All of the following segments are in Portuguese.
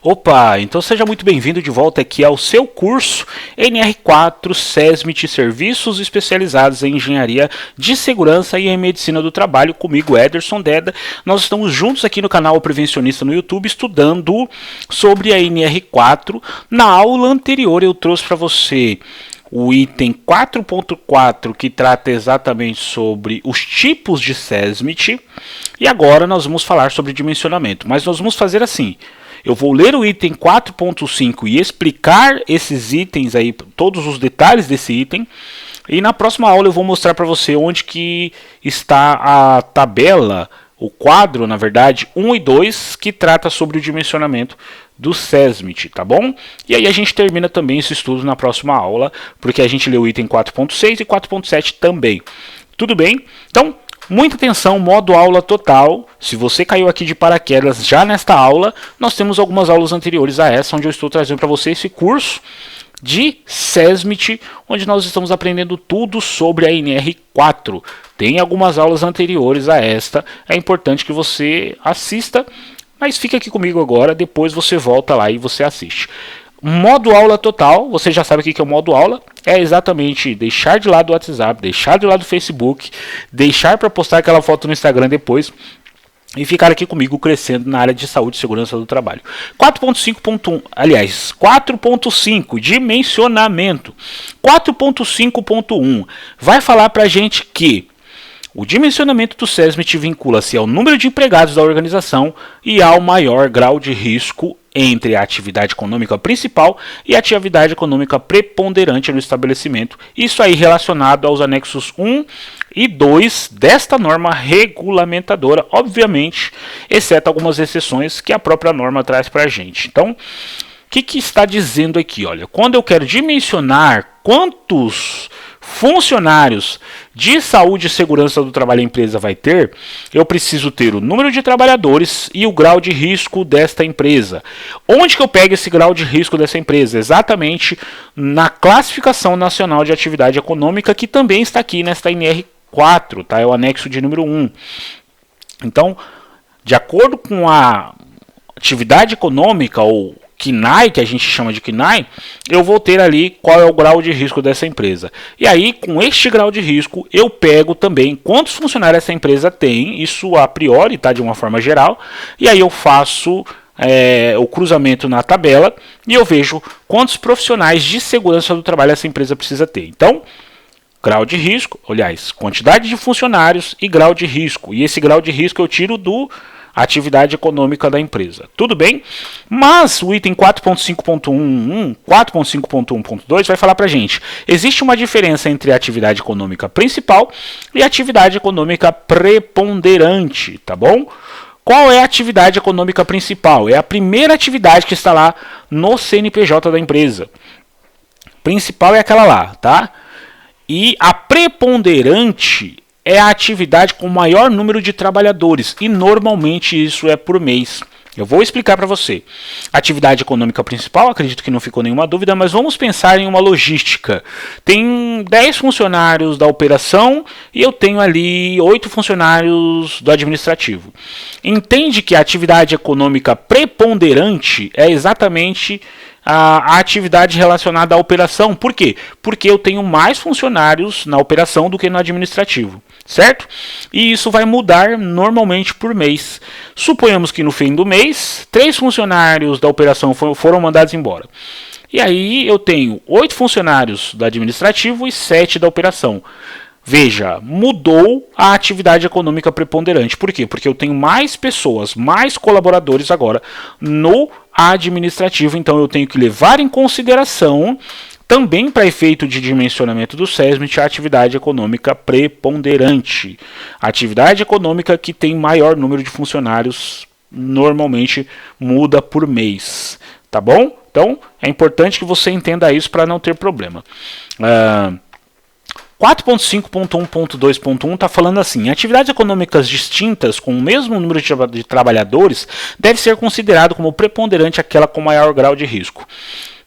Opa, então seja muito bem-vindo de volta aqui ao seu curso NR4 SESMIT Serviços Especializados em Engenharia de Segurança e em Medicina do Trabalho, comigo Ederson Deda. Nós estamos juntos aqui no canal Prevencionista no YouTube estudando sobre a NR4. Na aula anterior eu trouxe para você o item 4.4, que trata exatamente sobre os tipos de SESMIT, e agora nós vamos falar sobre dimensionamento, mas nós vamos fazer assim. Eu vou ler o item 4.5 e explicar esses itens aí, todos os detalhes desse item. E na próxima aula eu vou mostrar para você onde que está a tabela, o quadro, na verdade, 1 e 2, que trata sobre o dimensionamento do SESMIT, tá bom? E aí a gente termina também esse estudo na próxima aula, porque a gente leu o item 4.6 e 4.7 também. Tudo bem? Então, muita atenção, modo aula total. Se você caiu aqui de paraquedas já nesta aula, nós temos algumas aulas anteriores a essa, onde eu estou trazendo para você esse curso de SESMIT, onde nós estamos aprendendo tudo sobre a NR4. Tem algumas aulas anteriores a esta, é importante que você assista, mas fica aqui comigo agora, depois você volta lá e você assiste. Modo aula total, você já sabe o que é o modo aula, é exatamente deixar de lado o WhatsApp, deixar de lado o Facebook, deixar para postar aquela foto no Instagram depois e ficar aqui comigo crescendo na área de saúde e segurança do trabalho. 4.5.1, aliás, 4.5, dimensionamento. 4.5.1 vai falar para a gente que o dimensionamento do SESMIT vincula-se ao número de empregados da organização e ao maior grau de risco entre a atividade econômica principal e a atividade econômica preponderante no estabelecimento. Isso aí relacionado aos anexos 1 e 2 desta norma regulamentadora, obviamente, exceto algumas exceções que a própria norma traz para a gente. Então, o que está dizendo aqui? Olha, quando eu quero dimensionar quantos funcionários de saúde e segurança do trabalho a empresa vai ter, eu preciso ter o número de trabalhadores e o grau de risco desta empresa. Onde que eu pego esse grau de risco dessa empresa? Exatamente na classificação nacional de atividade econômica, que também está aqui nesta NR4, tá? É o anexo de número 1. Então, de acordo com a atividade econômica, ou KNAI, que a gente chama de KNAI, eu vou ter ali qual é o grau de risco dessa empresa. E aí, com este grau de risco, eu pego também quantos funcionários essa empresa tem, isso a priori, tá, de uma forma geral, e aí eu faço o cruzamento na tabela e eu vejo quantos profissionais de segurança do trabalho essa empresa precisa ter. Então, grau de risco, aliás, quantidade de funcionários e grau de risco. E esse grau de risco eu tiro do atividade econômica da empresa. Tudo bem? Mas o item 4.5.1, 4.5.1.2 vai falar para a gente. Existe uma diferença entre a atividade econômica principal e a atividade econômica preponderante, tá bom? Qual é a atividade econômica principal? É a primeira atividade que está lá no CNPJ da empresa. Principal é aquela lá, tá? E a preponderante é a atividade com maior número de trabalhadores, e normalmente isso é por mês. Eu vou explicar para você. Atividade econômica principal, acredito que não ficou nenhuma dúvida, mas vamos pensar em uma logística. Tem 10 funcionários da operação e eu tenho ali 8 funcionários do administrativo. Entende que a atividade econômica preponderante é exatamente a atividade relacionada à operação. Por quê? Porque eu tenho mais funcionários na operação do que no administrativo, certo? E isso vai mudar normalmente por mês. Suponhamos que no fim do mês, 3 funcionários da operação foram mandados embora. E aí eu tenho 8 funcionários do administrativo e 7 da operação. Veja, mudou a atividade econômica preponderante. Por quê? Porque eu tenho mais pessoas, mais colaboradores agora no administrativo. Então eu tenho que levar em consideração, também para efeito de dimensionamento do SESMIT, a atividade econômica preponderante. A atividade econômica que tem maior número de funcionários normalmente muda por mês. Tá bom? Então é importante que você entenda isso para não ter problema. 4.5.1.2.1 está falando assim: atividades econômicas distintas com o mesmo número de trabalhadores deve ser considerado como preponderante aquela com maior grau de risco.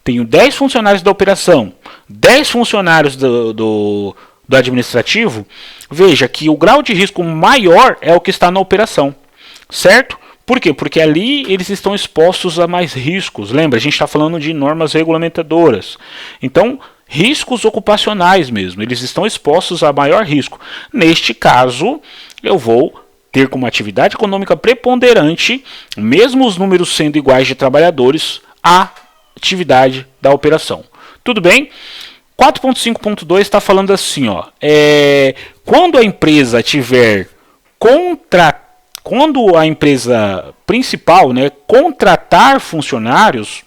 Tenho 10 funcionários da operação, 10 funcionários do administrativo. Veja que o grau de risco maior é o que está na operação, certo? Por quê? Porque ali eles estão expostos a mais riscos. Lembra, a gente está falando de normas regulamentadoras. Então, riscos ocupacionais mesmo, eles estão expostos a maior risco. Neste caso, eu vou ter como atividade econômica preponderante, mesmo os números sendo iguais de trabalhadores, a atividade da operação. Tudo bem? 4.5.2 está falando assim, ó, quando a empresa tiver quando a empresa principal, né, contratar funcionários,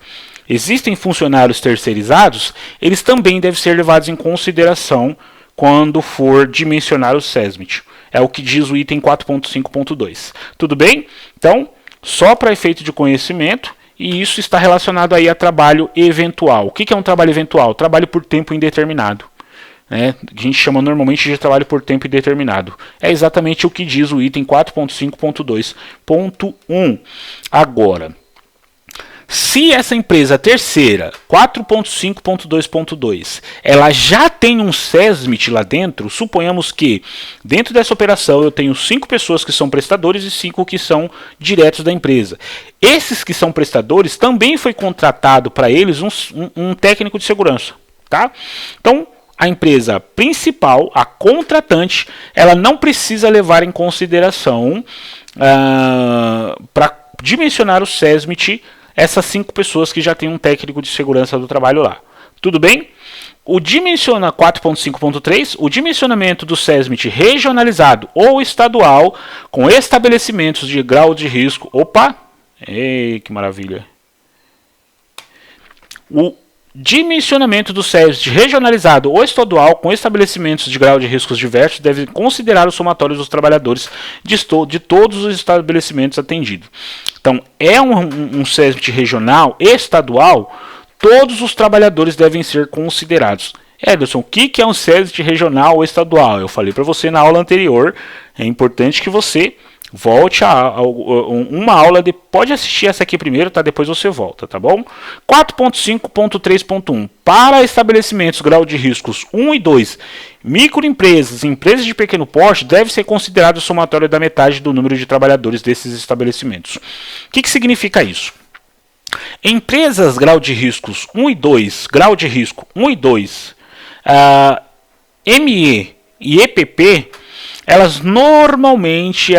existem funcionários terceirizados, eles também devem ser levados em consideração quando for dimensionar o SESMIT. É o que diz o item 4.5.2. Tudo bem? Então, só para efeito de conhecimento, e isso está relacionado aí a trabalho eventual. O que é um trabalho eventual? Trabalho por tempo indeterminado. Né? A gente chama normalmente de trabalho por tempo indeterminado. É exatamente o que diz o item 4.5.2.1. Agora, se essa empresa terceira, 4.5.2.2, ela já tem um SESMIT lá dentro, suponhamos que dentro dessa operação eu tenho 5 pessoas que são prestadores e 5 que são diretos da empresa. Esses que são prestadores, também foi contratado para eles um técnico de segurança. Tá? Então, a empresa principal, a contratante, ela não precisa levar em consideração para dimensionar o SESMIT essas 5 pessoas que já têm um técnico de segurança do trabalho lá. Tudo bem? O 4.5.3, o dimensionamento do SESMIT regionalizado ou estadual com estabelecimentos de grau de risco. Opa! Ei, que maravilha! O dimensionamento do SESMIT regionalizado ou estadual com estabelecimentos de grau de riscos diversos deve considerar os somatórios dos trabalhadores de todos os estabelecimentos atendidos. Então, é um SESMIT regional e estadual, todos os trabalhadores devem ser considerados. Ederson, o que é um SESMIT regional ou estadual? Eu falei para você na aula anterior, é importante que você volte a uma aula, pode assistir essa aqui primeiro, tá? Depois você volta, tá bom? 4.5.3.1 para estabelecimentos grau de riscos 1 e 2, microempresas e empresas de pequeno porte, deve ser considerado o somatório da metade do número de trabalhadores desses estabelecimentos. O que significa isso? Empresas grau de riscos 1 e 2, grau de risco 1 e 2, ME e EPP, elas normalmente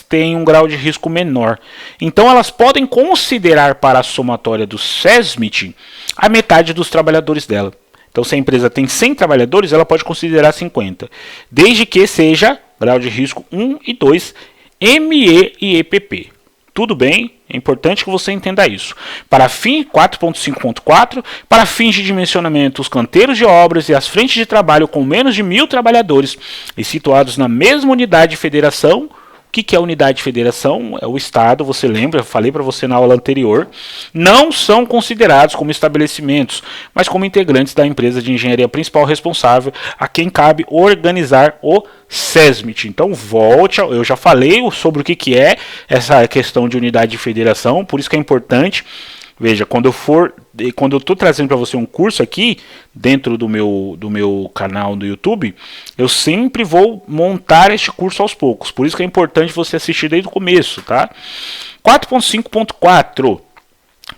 têm um grau de risco menor. Então elas podem considerar para a somatória do SESMIT a metade dos trabalhadores dela. Então se a empresa tem 100 trabalhadores, ela pode considerar 50, desde que seja grau de risco 1 e 2, ME e EPP. Tudo bem? É importante que você entenda isso. Para fim 4.5.4, para fins de dimensionamento, os canteiros de obras e as frentes de trabalho com menos de 1.000 trabalhadores e situados na mesma unidade de federação. O que é a unidade de federação? É o Estado, você lembra, eu falei para você na aula anterior. Não são considerados como estabelecimentos, mas como integrantes da empresa de engenharia principal responsável, a quem cabe organizar o SESMIT. Então volte, eu já falei sobre o que é essa questão de unidade de federação, por isso que é importante. Veja, quando eu estou trazendo para você um curso aqui, dentro do meu canal do YouTube, eu sempre vou montar este curso aos poucos. Por isso que é importante você assistir desde o começo, tá? 4.5.4.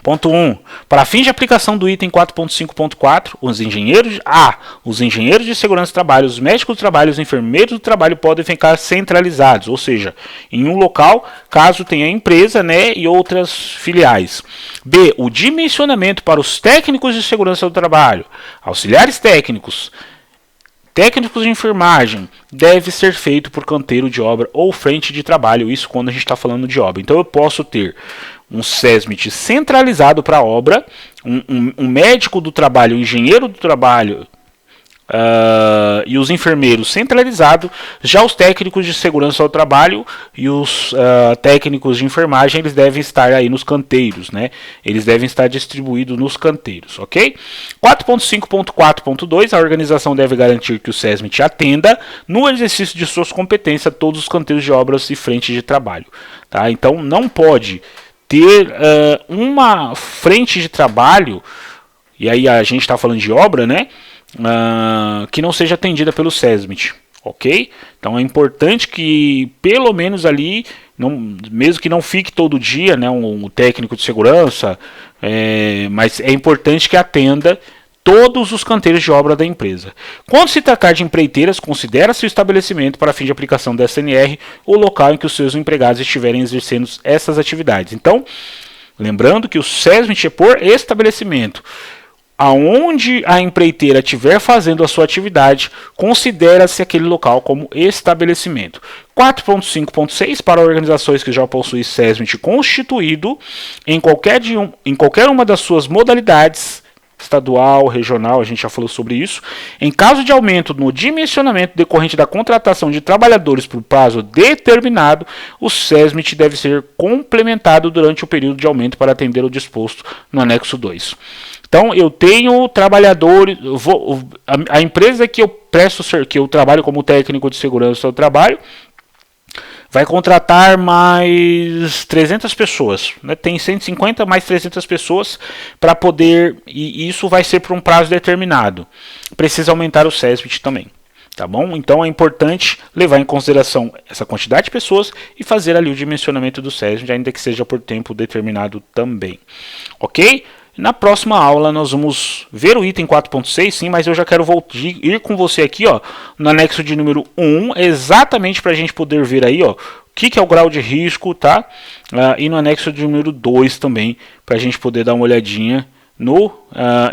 Ponto 1. Para fins de aplicação do item 4.5.4, os engenheiros de segurança do trabalho, os médicos do trabalho e os enfermeiros do trabalho podem ficar centralizados, ou seja, em um local, caso tenha empresa, né, e outras filiais. B. O dimensionamento para os técnicos de segurança do trabalho, auxiliares técnicos de enfermagem, deve ser feito por canteiro de obra ou frente de trabalho, isso quando a gente está falando de obra. Então eu posso ter um SESMIT centralizado para a obra, um médico do trabalho, um engenheiro do trabalho e os enfermeiros centralizados, já os técnicos de segurança ao trabalho e os técnicos de enfermagem, eles devem estar aí nos canteiros, né? Eles devem estar distribuídos nos canteiros, ok? 4.5.4.2, a organização deve garantir que o SESMIT atenda, no exercício de suas competências, todos os canteiros de obras e frentes de trabalho, tá? Então não pode ter uma frente de trabalho, e aí a gente está falando de obra, né? Que não seja atendida pelo SESMIT, ok? Então é importante que pelo menos ali mesmo que não fique todo dia, né, um técnico de segurança, mas é importante que atenda todos os canteiros de obra da empresa. Quando se tratar de empreiteiras, considera-se o estabelecimento para fim de aplicação da SNR o local em que os seus empregados estiverem exercendo essas atividades. Então, lembrando que o SESMIT é por estabelecimento. Aonde a empreiteira estiver fazendo a sua atividade, considera-se aquele local como estabelecimento. 4.5.6 para organizações que já possuem SESMIT constituído em qualquer uma das suas modalidades, estadual, regional, a gente já falou sobre isso. Em caso de aumento no dimensionamento decorrente da contratação de trabalhadores por prazo determinado, o SESMIT deve ser complementado durante o período de aumento para atender o disposto no anexo 2. Então, eu tenho trabalhadores, a empresa que eu trabalho como técnico de segurança do trabalho, vai contratar mais 300 pessoas, né? Tem 150 mais 300 pessoas para poder, e isso vai ser por um prazo determinado. Precisa aumentar o SESMIT também, tá bom? Então é importante levar em consideração essa quantidade de pessoas e fazer ali o dimensionamento do SESMIT, ainda que seja por tempo determinado também, ok? Na próxima aula nós vamos ver o item 4.6, sim, mas eu já quero ir com você aqui, ó, no anexo de número 1, exatamente para a gente poder ver aí, ó, o que é o grau de risco, tá? E no anexo de número 2 também, para a gente poder dar uma olhadinha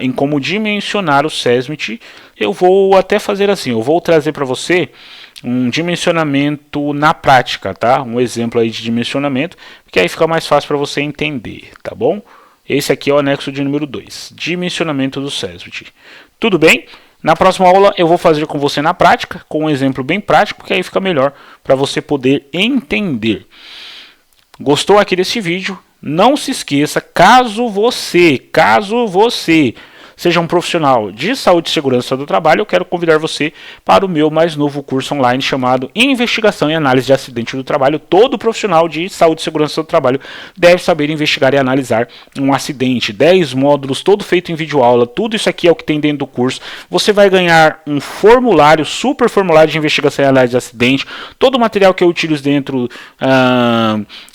em como dimensionar o SESMIT. Eu vou até fazer assim, eu vou trazer para você um dimensionamento na prática, tá? Um exemplo aí de dimensionamento, porque aí fica mais fácil para você entender, tá bom? Esse aqui é o anexo de número 2, dimensionamento do SESMIT. Tudo bem? Na próxima aula eu vou fazer com você na prática, com um exemplo bem prático, que aí fica melhor para você poder entender. Gostou aqui desse vídeo? Não se esqueça, caso você seja um profissional de saúde e segurança do trabalho, eu quero convidar você para o meu mais novo curso online chamado Investigação e Análise de Acidente do Trabalho. Todo profissional de saúde e segurança do trabalho deve saber investigar e analisar um acidente. 10 módulos, todo feito em videoaula, tudo isso aqui é o que tem dentro do curso. Você vai ganhar um formulário, super formulário de investigação e análise de acidente, todo o material que eu utilizo dentro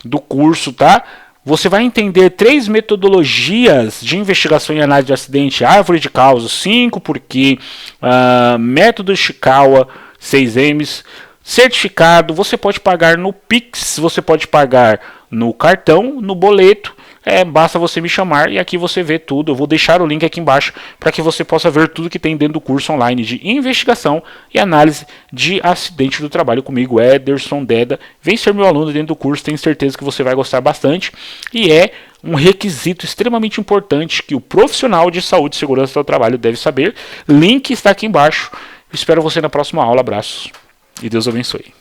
do curso, tá? Você vai entender 3 metodologias de investigação e análise de acidente: árvore de causa, 5 porquê, método Ishikawa, 6Ms, certificado. Você pode pagar no Pix, você pode pagar no cartão, no boleto. Basta você me chamar e aqui você vê tudo. Eu vou deixar o link aqui embaixo para que você possa ver tudo que tem dentro do curso online de investigação e análise de acidente do trabalho comigo, Ederson Deda. Vem ser meu aluno dentro do curso, tenho certeza que você vai gostar bastante. E é um requisito extremamente importante que o profissional de saúde e segurança do trabalho deve saber. Link está aqui embaixo. Espero você na próxima aula. Abraços e Deus abençoe.